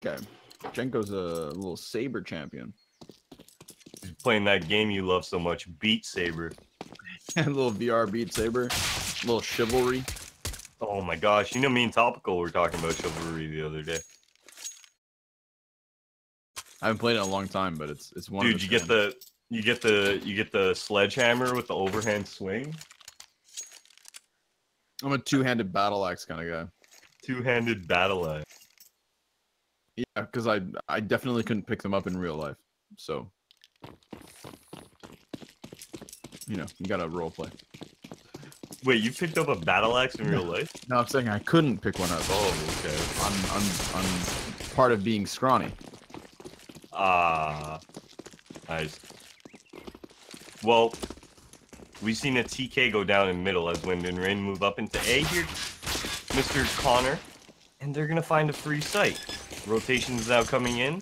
Okay. Jenko's a little Saber champion. He's playing that game you love so much, Beat Saber. A little VR Beat Saber. A little chivalry. Oh my gosh, you know me and Topical were talking about chivalry the other day. I haven't played it in a long time, but it's one. Dude, you get the sledgehammer with the overhand swing. I'm a two-handed battle axe kind of guy. Two-handed battle axe. Yeah, because I definitely couldn't pick them up in real life. So, you know, you gotta role play. Wait, you picked up a battle axe in real life? No, I'm saying I couldn't pick one up. Oh, okay. I'm part of being scrawny. Nice. Well, we've seen a TK go down in middle as Wind and Rain move up into A here, Mr. Connor, and they're gonna find a free site. Rotations now coming in,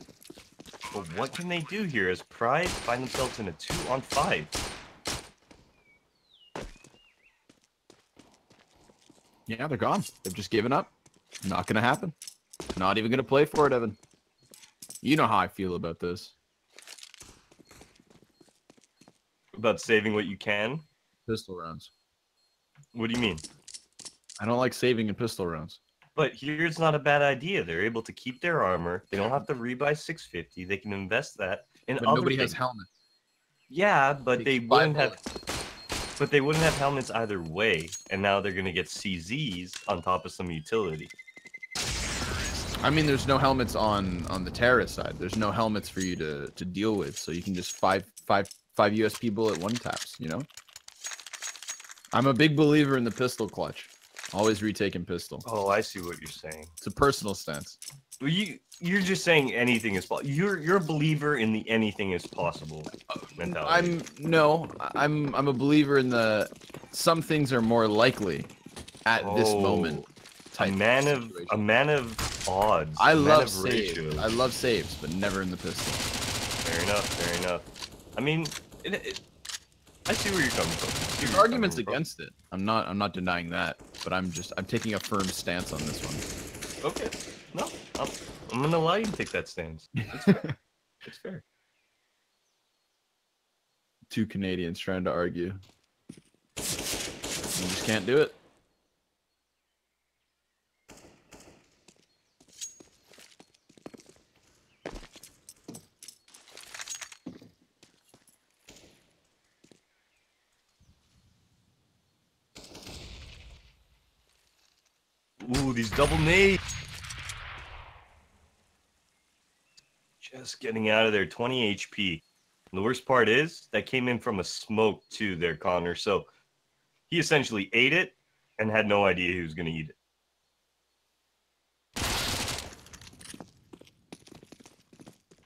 but what can they do here as Pride find themselves in a 2-on-5? Yeah, they're gone. They've just given up. Not gonna happen. Not even gonna play for it, Evan. You know how I feel about this. About saving what you can? Pistol rounds. What do you mean? I don't like saving in pistol rounds. But here's not a bad idea. They're able to keep their armor. They don't have to rebuy 650. They can invest that in But other nobody things. has helmets. Yeah, but they wouldn't have. bullets. But they wouldn't have helmets either way, and now they're gonna get CZs on top of some utility. I mean, there's no helmets on the terrorist side. There's no helmets for you to deal with, so you can just five USP bullet one taps. You know. I'm a big believer in the pistol clutch. Always retaking pistol. Oh, I see what you're saying. It's a personal stance. Well, you're just saying anything is possible. You're a believer in the anything is possible mentality. I'm a believer in the some things are more likely at this moment. A man of odds. I love saves. I love saves, but never in the pistol. Fair enough. Fair enough. I mean, I see where you're coming from. There's arguments against it. I'm not denying that, but I'm taking a firm stance on this one. Okay. No, I'm gonna allow you to take that stance. It's fair. It's fair. Two Canadians trying to argue. You just can't do it. Ooh, these double nades. Just getting out of there, 20 HP. And the worst part is, that came in from a smoke too there, Connor. So he essentially ate it and had no idea he was going to eat it.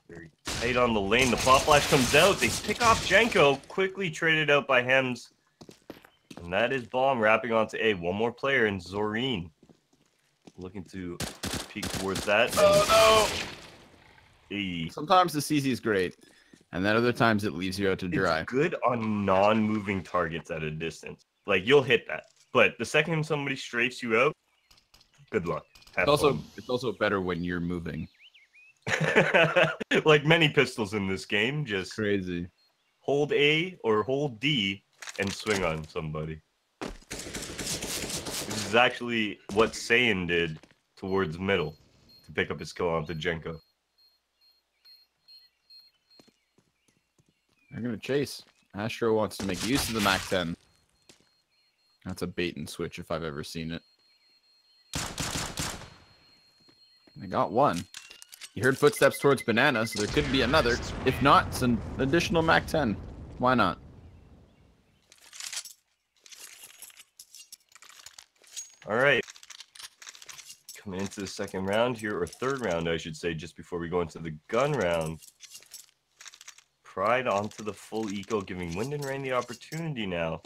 Very tight on the lane. The pop flash comes out. They pick off Jenko. Quickly traded out by Hems. And that is Bomb wrapping onto A. One more player in Zorine. Looking to peek towards that. Oh no! Hey. Sometimes the CZ is great, and then other times it leaves you out to dry. It's good on non-moving targets at a distance. Like, you'll hit that. But the second somebody strafes you out, good luck. It's also better when you're moving. Like many pistols in this game, just crazy. Hold A or hold D and swing on somebody. This is actually what Saiyan did towards middle to pick up his kill onto Jenko. They're gonna chase. Astro wants to make use of the Mac 10. That's a bait and switch if I've ever seen it. They got one. You heard footsteps towards Banana, so there could be another. If not, it's an additional Mac 10. Why not? All right. Coming into the second round here, or third round, I should say, just before we go into the gun round. Pride onto the full eco, giving Wind and Rain the opportunity now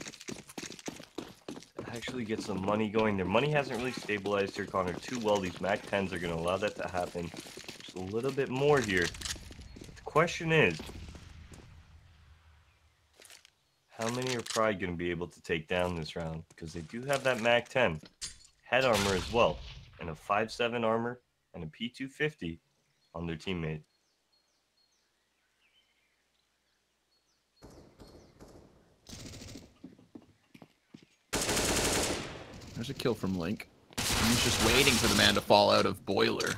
to actually get some money going. Their money hasn't really stabilized here, Connor, too well. These Mac 10s are going to allow that to happen just a little bit more here. The question is, how many are Pride going to be able to take down this round? Because they do have that Mac 10 head armor as well, and a 5.7 armor and a P250. on their teammate. There's a kill from Link. He's just waiting for the man to fall out of Boiler.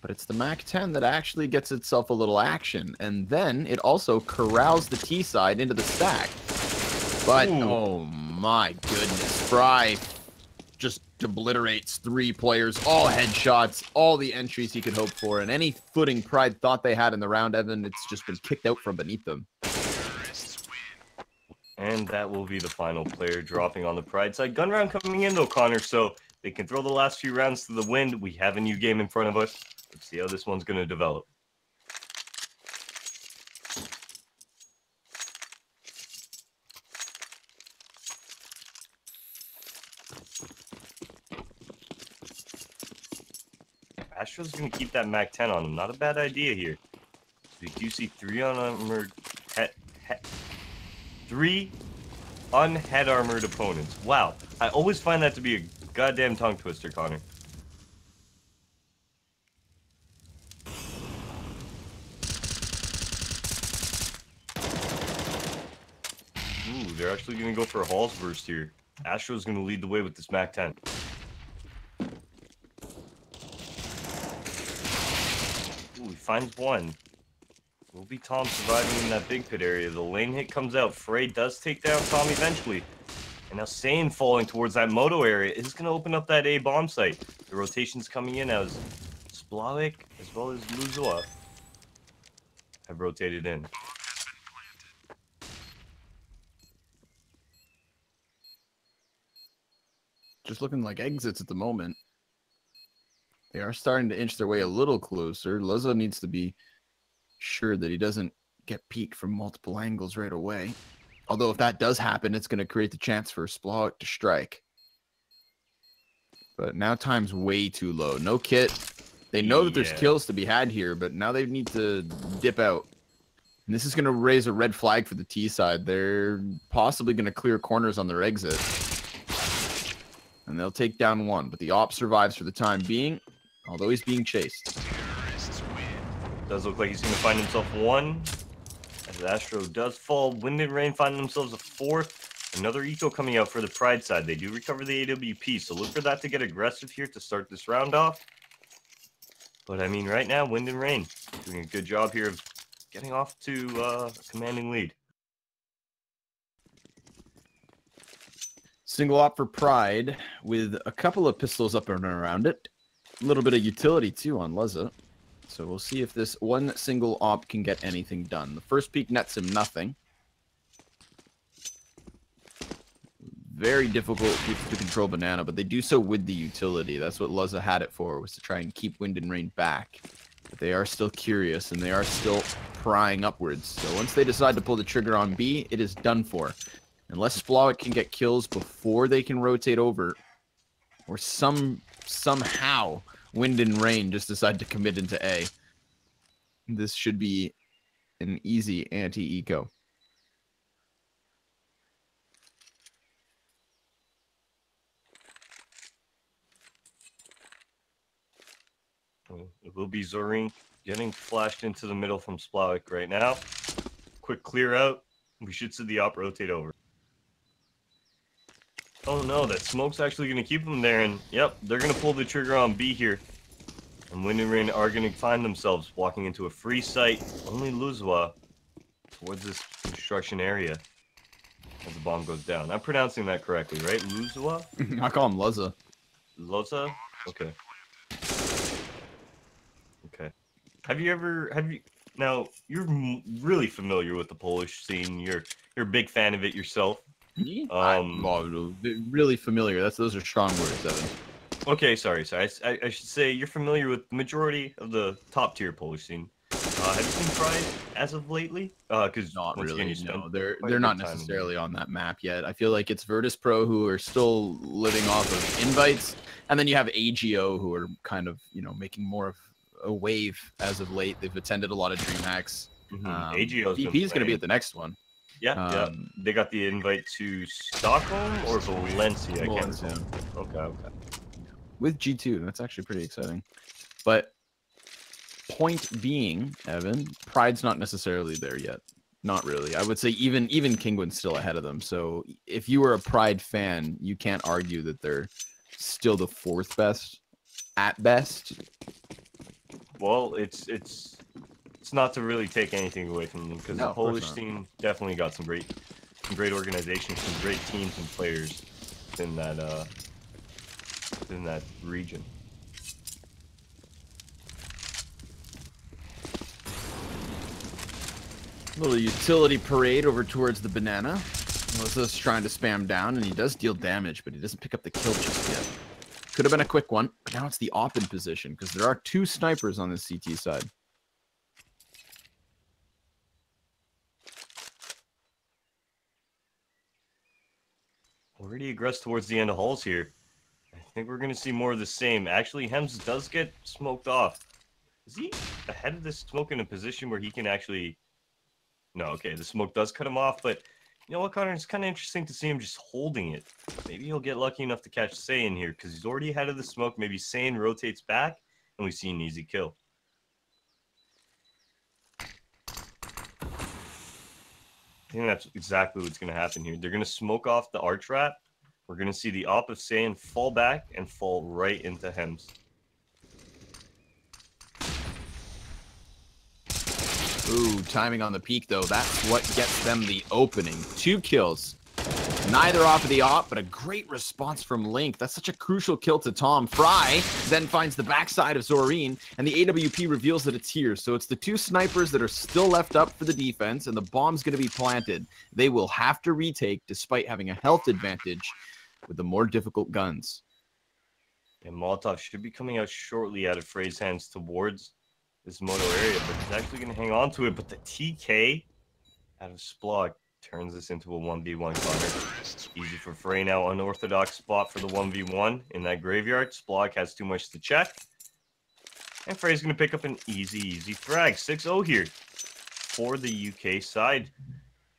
But it's the MAC-10 that actually gets itself a little action. And then it also corrals the T side into the stack. But, Ooh. oh my goodness. Fry just obliterates 3 players. All headshots, all the entries he could hope for. And any footing Pride thought they had in the round, Evan, it's just been kicked out from beneath them. And that will be the final player dropping on the Pride side. Gun round coming in, though, Connor, so they can throw the last few rounds to the wind. We have a new game in front of us. Let's see how this one's going to develop. Astro's going to keep that MAC-10 on him. Not a bad idea here. We do see 3 unarmored... 3 unhead armored opponents. Wow. I always find that to be a goddamn tongue twister, Connor. Ooh, they're actually going to go for a Halls burst here. Astro's going to lead the way with this MAC-10. Ooh, he finds one. Will be Tom surviving in that big pit area. The lane hit comes out. Frey does take down Tom eventually. And now Sane falling towards that moto area is going to open up that A bomb site. The rotation's coming in as Splavik as well as Luzua have rotated in. Just looking like exits at the moment. They are starting to inch their way a little closer. Luzza needs to be sure that he doesn't get peeked from multiple angles right away. Although if that does happen, it's going to create the chance for Splavik to strike. But now time's way too low. No kit. They know that there's kills to be had here, but now they need to dip out. And this is going to raise a red flag for the T side. They're possibly going to clear corners on their exit. And they'll take down one. But the op survives for the time being, although he's being chased. Does look like he's going to find himself one. As Astro does fall, Wind and Rain find themselves a 4th. Another eco coming out for the Pride side. They do recover the AWP, so look for that to get aggressive here to start this round off. But I mean, right now, Wind and Rain doing a good job here of getting off to a commanding lead. Single op for Pride with a couple of pistols up and around it. A little bit of utility too on Luzza. So we'll see if this one single op can get anything done. The first peek nets him nothing. Very difficult to control Banana, but they do so with the utility. That's what Luzza had it for, was to try and keep Wind and Rain back. But they are still curious, and they are still prying upwards. So once they decide to pull the trigger on B, it is done for. Unless Splavik can get kills before they can rotate over, or somehow Wind and Rain just decide to commit into A, this should be an easy anti-eco. It will be Zorink getting flashed into the middle from Splavik right now. Quick clear out. We should see the op rotate over. Oh no, that smoke's actually going to keep them there, and yep, they're going to pull the trigger on B here. And Wind and Rain are going to find themselves walking into a free site, only Luzua, towards this construction area as the bomb goes down. I'm pronouncing that correctly, right? Luzua? I call him Luzza. Luzza? Okay. Okay. Now, you're really familiar with the Polish scene. You're a big fan of it yourself. Well, really familiar. Those are strong words, Evan. Okay, sorry. I should say you're familiar with the majority of the top tier Polish scene. Have you seen Pride as of lately? Because not really. No, they're not necessarily on that map yet. I feel like it's Virtus Pro who are still living off of invites, and then you have AGO who are kind of making more of a wave as of late. They've attended a lot of DreamHacks. AGO's VP is going to be at the next one. Yeah, they got the invite to Stockholm or Valencia. I can't remember. Okay. With G2, that's actually pretty exciting. But point being, Evan, Pride's not necessarily there yet. Not really. I would say even Kingwin's still ahead of them. So if you were a Pride fan, you can't argue that they're still the 4th best at best. Well, it's not to really take anything away from them, because the Polish team definitely got some great organizations, some great teams and players in that region. Little utility parade over towards the banana. Melissa's trying to spam down, and he does deal damage, but he doesn't pick up the kill just yet. Could have been a quick one, but now it's the op in position, because there are 2 snipers on the CT side. Already aggressed towards the end of halls here. I think we're going to see more of the same. Actually, Hems does get smoked off. Is he ahead of this smoke in a position where he can actually... No, okay, the smoke does cut him off, but you know what, Connor? It's kind of interesting to see him just holding it. Maybe he'll get lucky enough to catch Say in here, because he's already ahead of the smoke. Maybe Sane rotates back, and we see an easy kill. I think that's exactly what's going to happen here. They're going to smoke off the arch trap. We're going to see the op of Sane fall back and fall right into Hems. Ooh, timing on the peak, though. That's what gets them the opening. 2 kills. Neither off of the op, but a great response from Link. That's such a crucial kill to Tom. Fry then finds the backside of Zorine, and the AWP reveals that it's here. So it's the 2 snipers that are still left up for the defense, and the bomb's going to be planted. They will have to retake, despite having a health advantage with the more difficult guns. And Molotov should be coming out shortly out of Frey's hands towards this moto area, but he's actually going to hang on to it. But the TK out of Splog turns this into a 1v1 Connor. Easy for Frey now. Unorthodox spot for the 1v1 in that graveyard. Splog has too much to check. And Frey's going to pick up an easy frag. 6-0 here for the UK side.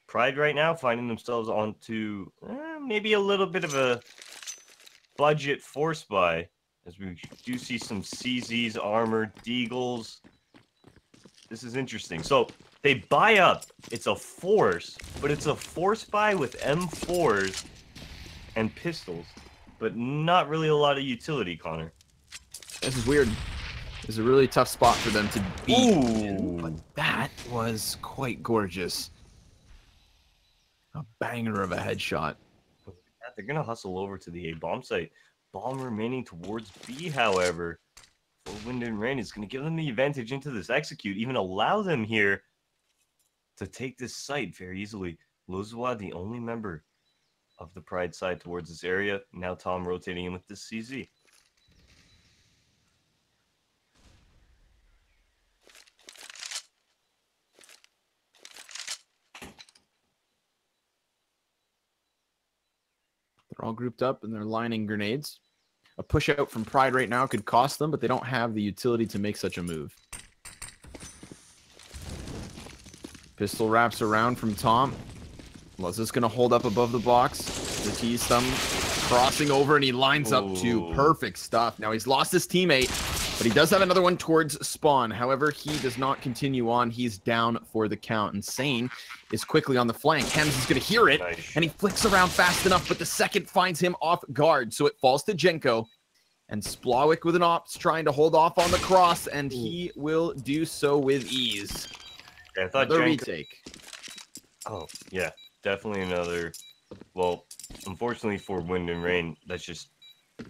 Pride right now finding themselves onto maybe a little bit of a budget force buy, as we do see some CZs, armored Deagles. This is interesting. So they buy up. It's a force, but it's a force buy with M4s and pistols, but not really a lot of utility, Connor. This is weird. It's a really tough spot for them to beat. Ooh. But that was quite gorgeous. A banger of a headshot. They're going to hustle over to the A bomb site. Bomb remaining towards B, however, for Wind and Rain is going to give them the advantage into this execute, even allow them here to take this site very easily. Lozwa, the only member of the Pride side towards this area. Now Tom rotating in with this CZ. They're all grouped up and they're lining grenades. A push out from Pride right now could cost them, but they don't have the utility to make such a move. Pistol wraps around from Tom. Was this going to hold up above the box? The T's thumb crossing over, and he lines up to perfect stuff. Now he's lost his teammate, but he does have another one towards spawn. However, he does not continue on. He's down for the count. Insane is quickly on the flank. Hems is going to hear it, and he flicks around fast enough, but the second finds him off guard. So it falls to Jenko, and Splawik with an ops trying to hold off on the cross, and he will do so with ease. Yeah, I thought the retake. Oh, yeah. Definitely another. Well, unfortunately for Wind and Rain, that's just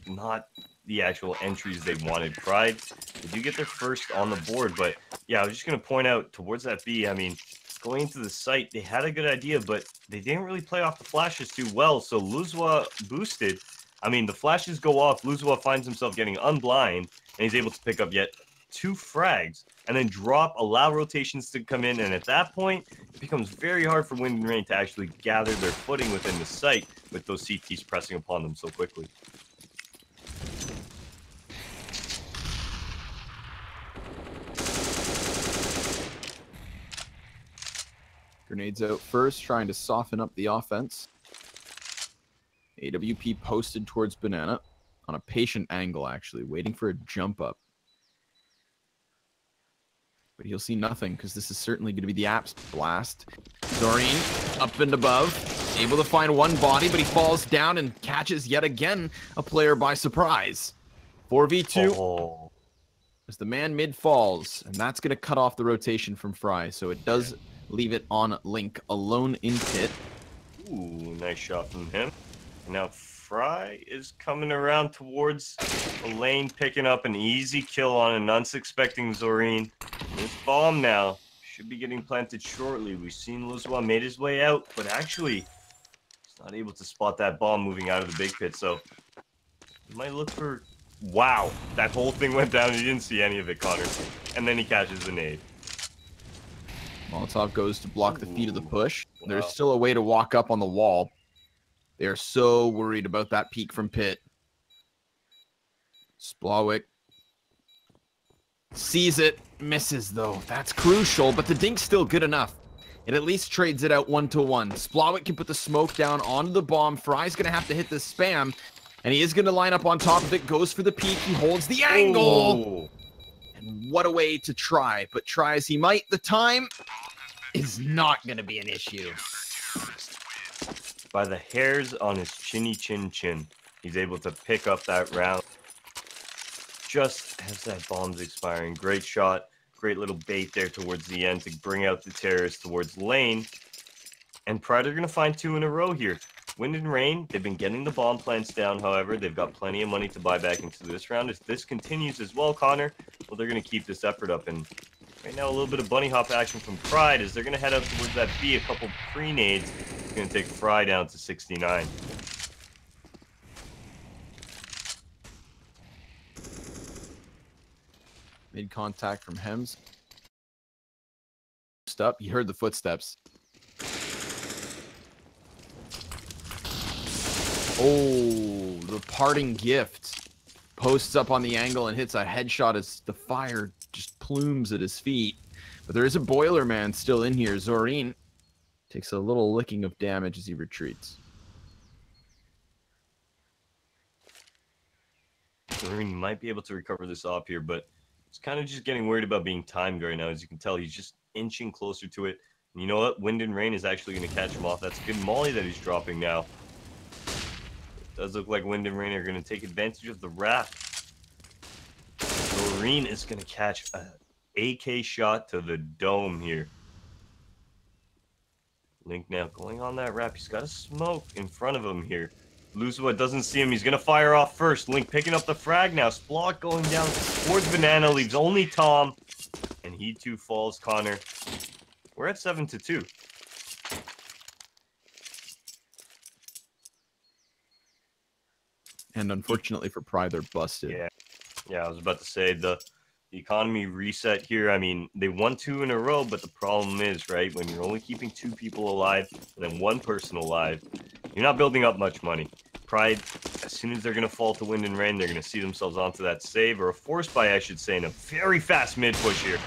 not the actual entries they wanted. Pride, they do get their first on the board, but yeah, I was just going to point out towards that B, I mean, going into the site, they had a good idea, but they didn't really play off the flashes too well, so Luzwa boosted. I mean, the flashes go off, Luzwa finds himself getting unblind, and he's able to pick up yet 2 frags, and then allow rotations to come in, and at that point, it becomes very hard for Wind and Rain to actually gather their footing within the site with those CTs pressing upon them so quickly. Grenades out first, trying to soften up the offense. AWP posted towards Banana on a patient angle, actually, waiting for a jump up. but he'll see nothing because this is certainly going to be the Apps blast. Zorine up and above, able to find one body, but he falls down and catches yet again a player by surprise. 4v2 as the man mid falls, and that's going to cut off the rotation from Fry, so it does leave it on Link alone in pit. Ooh, nice shot from him. And now Fry is coming around towards the lane, picking up an easy kill on an unsuspecting Zorine. This bomb now should be getting planted shortly. We've seen Luzwa made his way out, but actually he's not able to spot that bomb moving out of the big pit, so he might look for... Wow, that whole thing went down. He didn't see any of it, Connor. And then he catches the nade. Molotov goes to block the feet of the push. Wow. There's still a way to walk up on the wall. They are so worried about that peek from pit. Splawick sees it, misses though. That's crucial, but the dink's still good enough. It at least trades it out 1-1. Splawick can put the smoke down onto the bomb. Fry's gonna have to hit the spam, and he is gonna line up on top of it. Goes for the peek. He holds the angle. And what a way to try, but try as he might, the time is not gonna be an issue. By the hairs on his chinny chin chin, he's able to pick up that round. Just as that bomb's expiring. Great shot. Great little bait there towards the end to bring out the terrorists towards lane. And Pride are going to find 2 in a row here. Wind and Rain, they've been getting the bomb plants down, however. They've got plenty of money to buy back into this round. If this continues as well, Connor, well, they're going to keep this effort up. And right now, a little bit of bunny hop action from Pride as they're going to head out towards that B. A couple pre-nades. It's going to take Fry down to 69. Made contact from Hems. Up, he heard the footsteps. Oh, the parting gift. Posts up on the angle and hits a headshot as the fire just plumes at his feet. But there is a boiler man still in here. Zorine takes a little licking of damage as he retreats. Zorine might be able to recover this off here, but he's kind of just getting worried about being timed right now. As you can tell, he's just inching closer to it. And you know what? Wind and Rain is actually going to catch him off. That's a good molly that he's dropping now. It does look like Wind and Rain are going to take advantage of the wrap. Zorine is going to catch an AK shot to the dome here. Link now going on that wrap. He's got a smoke in front of him here. Luzwa doesn't see him. He's going to fire off first. Link picking up the frag now. Splot going down towards Banana. Leaves only Tom. And he too falls, Connor. We're at 7-2. And unfortunately for Pride, they're busted. Yeah, I was about to say the economy reset here. I mean, they won 2 in a row, but the problem is, right, when you're only keeping 2 people alive and then 1 person alive, you're not building up much money. Pride, as soon as they're going to fall to Wind and Rain, they're going to see themselves onto that save, or a force buy, I should say, in a very fast mid push here.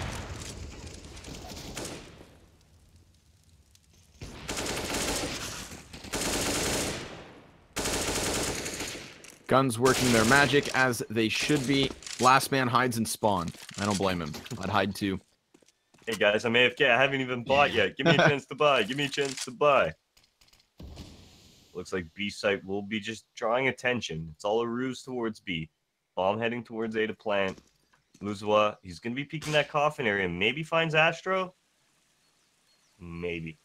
Guns working their magic as they should be. Last man hides and spawn. I don't blame him. I'd hide too. Hey guys, I'm AFK. I haven't even bought yet. Give me a chance to buy. Give me a chance to buy. Looks like B site will be just drawing attention. It's all a ruse towards B. Bomb heading towards A to plant. Luzwa, he's going to be peeking that coffin area. Maybe finds Astro? Maybe.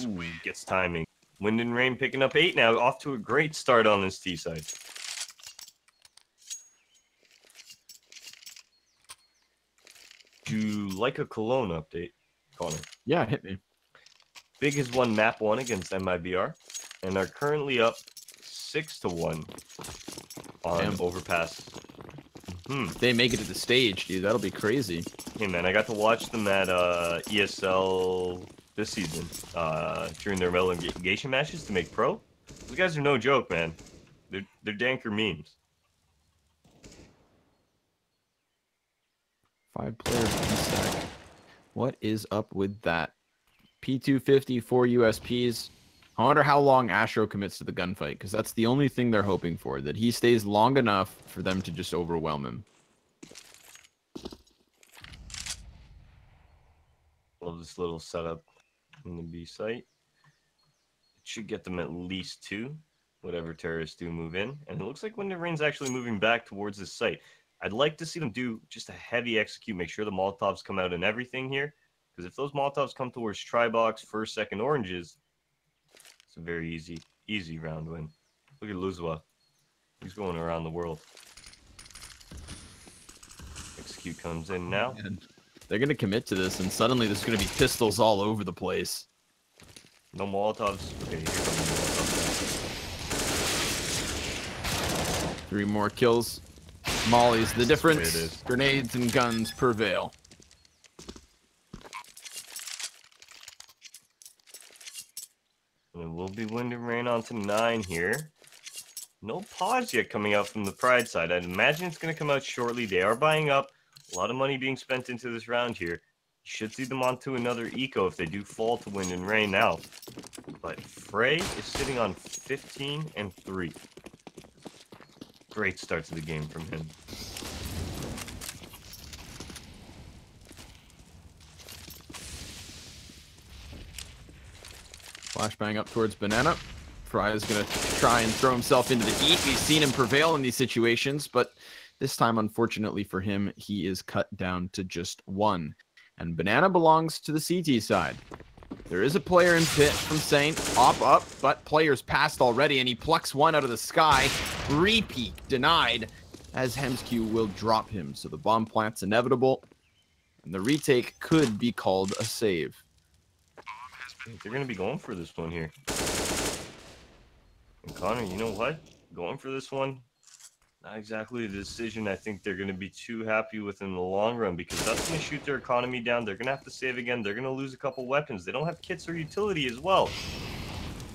Ooh, gets timing. Wind and Rain picking up 8 now. Off to a great start on this T side. Do you like a Cologne update, Connor? Yeah, hit me. Big has won map 1 against MIBR and are currently up 6-1 on Overpass. If they make it to the stage, dude, that'll be crazy. Hey man, I got to watch them at ESL this season during their relegation matches to make pro. Those guys are no joke, man. They're danker memes. 5 players on stack. What is up with that? P250, 4 USPs. I wonder how long Astro commits to the gunfight, because that's the only thing they're hoping for, that he stays long enough for them to just overwhelm him. Love this little setup in the B site. It should get them at least 2, whatever terrorists do move in. And it looks like Wind and Rain's actually moving back towards this site. I'd like to see them do just a heavy execute, make sure the Molotovs come out and everything here. Because if those Molotovs come towards Tri-Box, first, second oranges, it's a very easy round win. Look at Luzwa. He's going around the world. Execute comes in now. And they're going to commit to this, and suddenly there's going to be pistols all over the place. No Molotovs. Okay, here comes the Molotov. 3 more kills. Molly's the difference. Grenades and guns prevail. And it will be Wind and Rain on to 9 here. No pause yet coming out from the Pride side. I'd imagine it's going to come out shortly. They are buying up. A lot of money being spent into this round here. You should see them onto another eco if they do fall to Wind and Rain now. But Frey is sitting on 15 and 3. Great start to the game from him. Flashbang up towards Banana. Fry is going to try and throw himself into the heat. We've seen him prevail in these situations, but this time, unfortunately for him, he is cut down to just 1. And Banana belongs to the CT side. There is a player in pit from Saint. Up, but player's passed already, and he plucks 1 out of the sky. Repeat denied, as Hemsq will drop him. So the bomb plant's inevitable, and the retake could be called a save. They're going to be going for this one here. And Connor, you know what? Going for this one, not exactly the decision I think they're going to be too happy with in the long run, because that's going to shoot their economy down. They're going to have to save again. They're going to lose a couple weapons. They don't have kits or utility as well.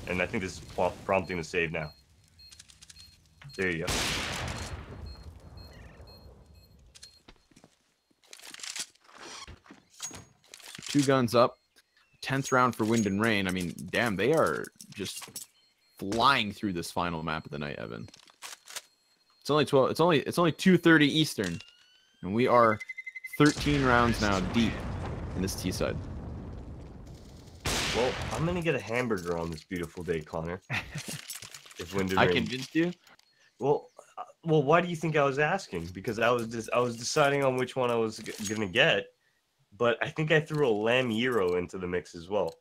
And I think this is prompting the save now. There you go. So 2 guns up. 10th round for Wind and Rain. I mean, damn, they are just flying through this final map of the night, Evan. It's only 12. It's only 2:30 Eastern, and we are 13 rounds now deep in this T side. Well, I'm gonna get a hamburger on this beautiful day, Connor. If Wind and I Rain... convinced you. Well, why do you think I was asking? Because I was deciding on which one I was gonna get. But I think I threw a lamb gyro into the mix as well.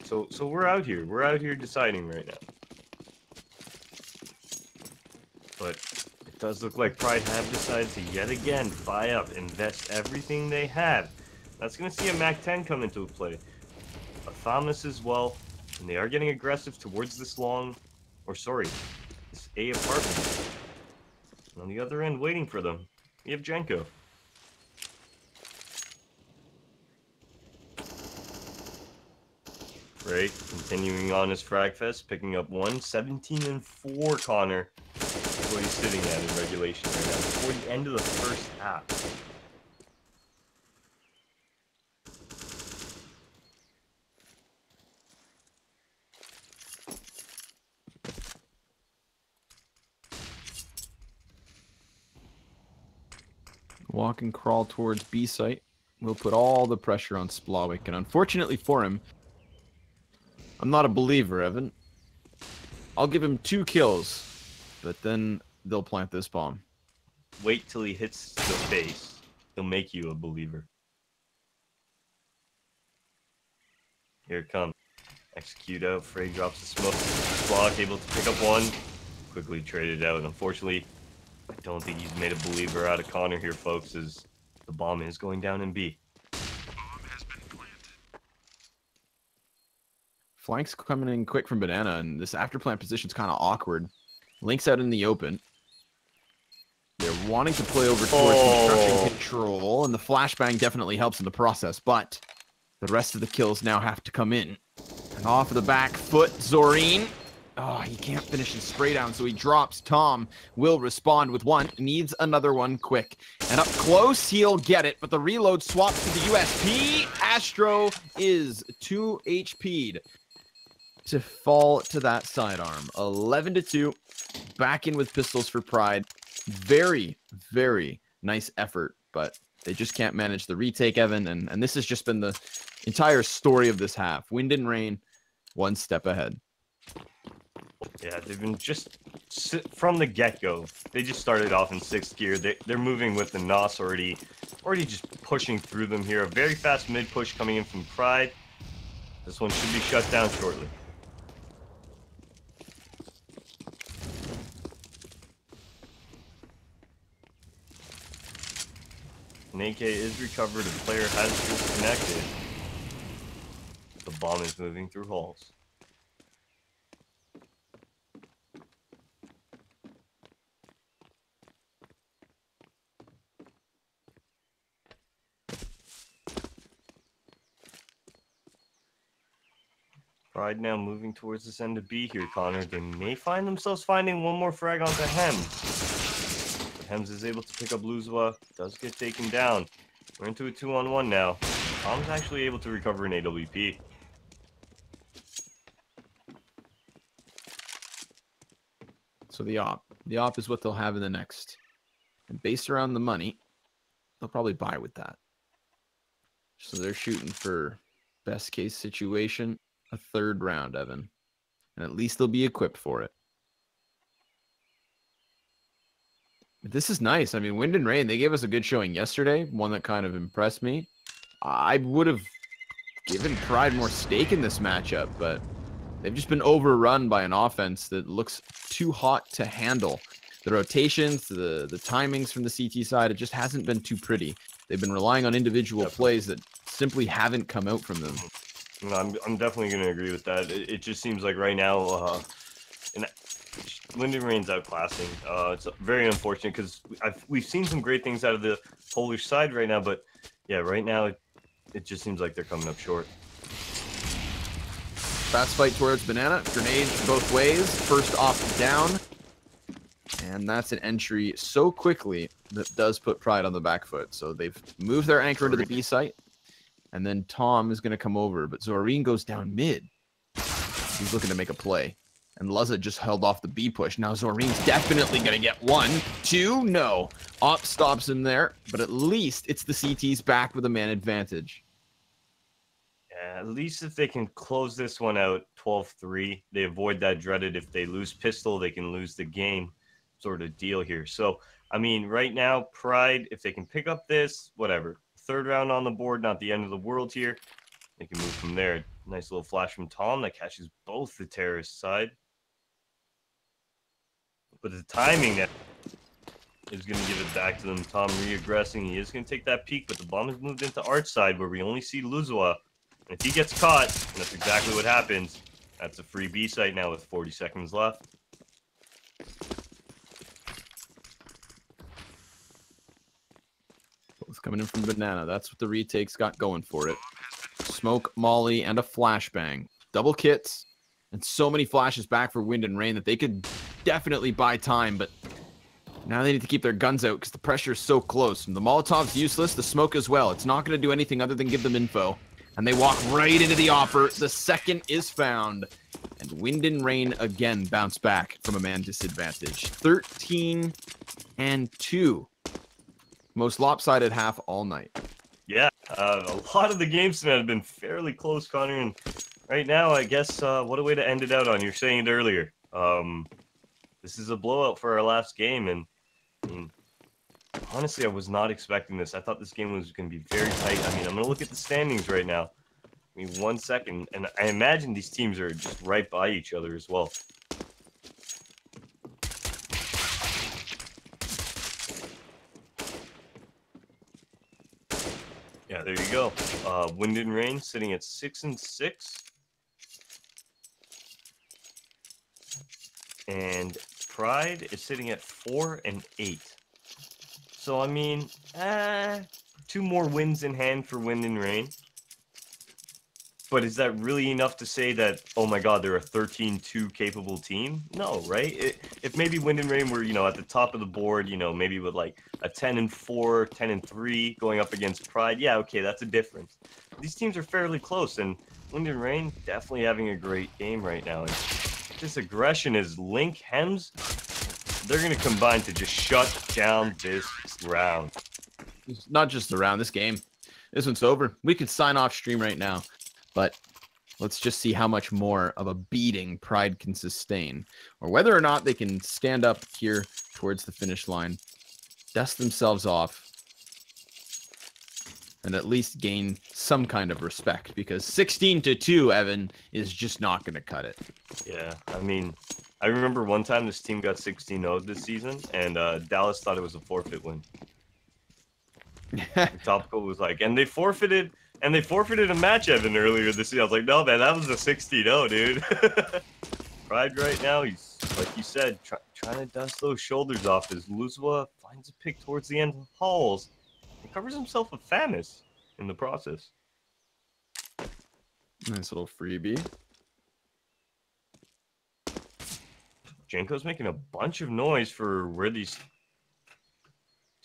So we're out here. We're out here deciding right now. But it does look like Pride have decided to yet again buy up, invest everything they have. That's going to see a MAC-10 come into play. A Thomas as well. And they are getting aggressive towards this this A apartment. And on the other end, waiting for them, we have Jenko. Right, continuing on his frag fest, picking up 1, 17 and 4, Connor. That's what he's sitting at in regulation right now, before the end of the first half. Walk and crawl towards B site. We'll put all the pressure on Splawick, and unfortunately for him, I'm not a believer, Evan. I'll give him 2 kills, but then they'll plant this bomb. Wait till he hits the face. He'll make you a believer. Here it comes. Execute out. Frey drops the smoke. Splawick able to pick up 1. Quickly traded out. Unfortunately, I don't think he's made a believer out of Connor here, folks, as the bomb is going down in B. Flank's coming in quick from Banana, and this after plant position's kind of awkward. Link's out in the open. They're wanting to play over towards construction control, and the flashbang definitely helps in the process, but the rest of the kills now have to come in. And off of the back foot, Zorine. Oh, he can't finish his spray down, so he drops. Tom will respond with 1. Needs another one quick. And up close, he'll get it, but the reload swaps to the USP. Astro is 2 HP'd to fall to that sidearm. 11-2. Back in with pistols for Pride. Very, very nice effort, but They just can't manage the retake, Evan, and this has just been the entire story of this half. Wind and Rain, one step ahead. Yeah, they've been just from the get-go. They just started off in 6th gear. They're moving with the NOS already just pushing through them here. A very fast mid-push coming in from Pride. This one should be shut down shortly. An AK is recovered. A player has disconnected. The bomb is moving through halls. Pride now moving towards this end of B here, Connor. They may find themselves finding one more frag onto Hems. But Hems is able to pick up Luzwa. Does get taken down. We're into a 2-on-1 now. Tom's actually able to recover an AWP. So the op is what they'll have in the next. And based around the money, they'll probably buy with that. So they're shooting for best case situation, a 3rd round, Evan. And at least they'll be equipped for it. This is nice. I mean, Wind and Rain, they gave us a good showing yesterday, one that kind of impressed me. I would have given Pride more stake in this matchup, but they've just been overrun by an offense that looks too hot to handle. The rotations, the timings from the CT side, it just hasn't been too pretty. They've been relying on individual plays that simply haven't come out from them. No, I'm definitely going to agree with that. It just seems like right now, Wind and Rain's outclassing. It's very unfortunate because we've seen some great things out of the Polish side right now, but yeah, right now it just seems like they're coming up short. Fast fight towards Banana. Grenades both ways. First off down. And that's an entry so quickly that does put Pride on the back foot. So they've moved their anchor into the B site. And then Tom is going to come over. But Zorine goes down mid. He's looking to make a play. And Luzza just held off the B push. Now Zorine's definitely going to get 1, 2. No. Op stops him there. But at least it's the CT's back with a man advantage. Yeah, at least if they can close this one out 12-3, they avoid that dreaded if they lose pistol, they can lose the game sort of deal here. So, I mean, right now, Pride, if they can pick up this, whatever. 3rd round on the board, not the end of the world here. They can move from there. Nice little flash from Tom that catches both the terrorist side. But the timing that is going to give it back to them. Tom reaggressing. He is going to take that peek, but the bomb has moved into Art's side where we only see Luzwa. And if he gets caught, and that's exactly what happens, that's a free B site now with 40 seconds left. Both coming in from Banana. That's what the retake's got going for it. Smoke, molly, and a flashbang. Double kits, and so many flashes back for Wind and Rain that they could definitely buy time, but now they need to keep their guns out because the pressure is so close. And the Molotov's useless, the smoke as well. It's not going to do anything other than give them info. And they walk right into the offer. The second is found. And Wind and Rain again bounce back from a man disadvantage. 13-2. Most lopsided half all night. Yeah, a lot of the games tonight have been fairly close, Connor. And right now, I guess, what a way to end it out on. You're saying it earlier. This is a blowout for our last game. And I mean, honestly, I was not expecting this. I thought this game was going to be very tight. I mean, I'm going to look at the standings right now. I mean, 1 second. And I imagine these teams are just right by each other as well. Yeah, there you go. Wind and Rain sitting at 6-6. And Pride is sitting at 4-8. So, I mean, 2 more wins in hand for Wind and Rain. But is that really enough to say that, oh my god, they're a 13-2 capable team? No, right? If maybe Wind and Rain were, at the top of the board, maybe with like a 10-4, 10-3 going up against Pride, yeah, okay, that's a difference. These teams are fairly close, and Wind and Rain definitely having a great game right now. And this aggression is Link, Hems, they're going to combine to just shut down this round. It's not just the round, this game. This one's over. We could sign off stream right now, but let's just see how much more of a beating Pride can sustain, or whether or not they can stand up here towards the finish line, dust themselves off, and at least gain some kind of respect, because 16-2, Evan, is just not going to cut it. Yeah, I mean, I remember one time this team got 16-0 this season, and Dallas thought it was a forfeit win. Topical was like, and they forfeited a match, Evan, earlier this year. I was like, no, man, that was a 16-0, dude. Pride right now, he's, like you said, trying to dust those shoulders off as Luzwa finds a pick towards the end of Halls and covers himself a Famis in the process. Nice little freebie. Jenko's making a bunch of noise for where these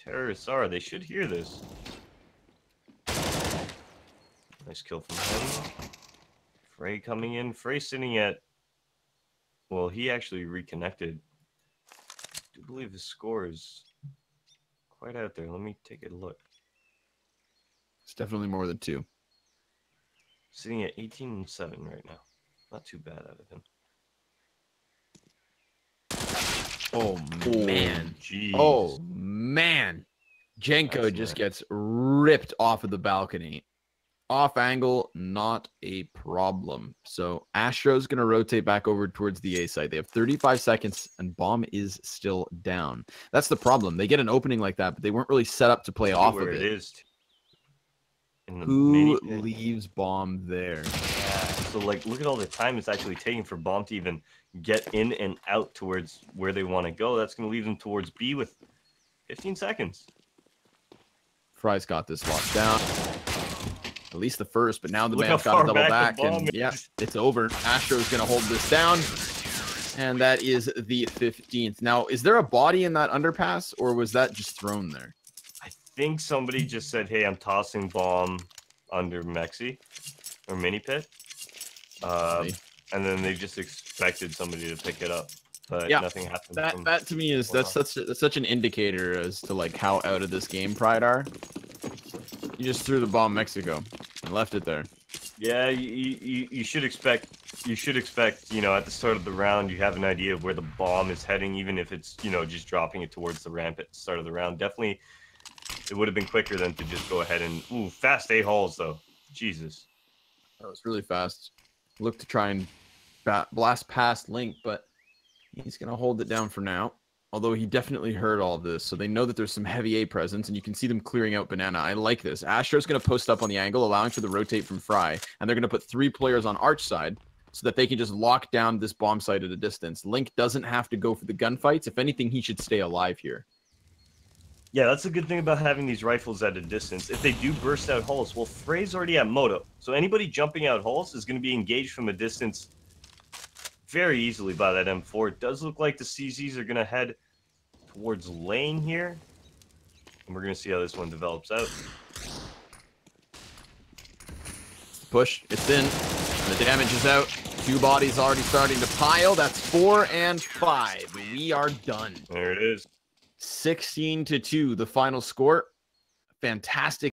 terrorists are. They should hear this. Nice kill from him. Frey coming in. Frey sitting at... Well, he actually reconnected. I do believe his score is quite out there. Let me take a look. It's definitely more than 2. Sitting at 18-7 right now. Not too bad out of him. Oh, man. Jeez. Oh, man. Jenko just gets ripped off of the balcony. Off angle, not a problem. So Astro's going to rotate back over towards the A side. They have 35 seconds, and bomb is still down. That's the problem. They get an opening like that, but they weren't really set up to play off of it. Is. Who leaves bomb there? Yeah. So, like, look at all the time it's actually taking for bomb to even get in and out towards where they want to go. That's going to leave them towards B with 15 seconds. Fry's got this locked down. At least the first, but now the man's got to double back, and yeah, it's over. Astro's going to hold this down, and that is the 15th. Now, is there a body in that underpass, or was that just thrown there? I think somebody just said, hey, I'm tossing bomb under Mexi or Mini Pit. And then they just expected somebody to pick it up, but yeah, nothing happened. That to me is that's such an indicator as to like how out of this game Pride are. You just threw the bomb Mexico and left it there. Yeah, you should expect, you know, at the start of the round, you have an idea of where the bomb is heading, even if it's, you know, just dropping it towards the ramp at the start of the round. Definitely, it would have been quicker than to just go ahead and, ooh, fast A Halls, though. Jesus. That was really fast. Look to try and blast past Link, but he's going to hold it down for now. Although he definitely heard all of this, so they know that there's some heavy A presence, and you can see them clearing out Banana. I like this. Astro's going to post up on the angle, allowing for the rotate from Fry, and they're going to put 3 players on Arch side so that they can just lock down this bomb site at a distance. Link doesn't have to go for the gunfights. If anything, he should stay alive here. Yeah, that's a good thing about having these rifles at a distance. If they do burst out holes, well, Frey's already at Moto, so anybody jumping out holes is going to be engaged from a distance very easily by that M4. It does look like the CZs are going to head towards lane here, and we're going to see how this one develops out. Push, it's in, and the damage is out. 2 bodies already starting to pile. That's 4 and 5. We are done. There it is. 16-2, the final score. Fantastic.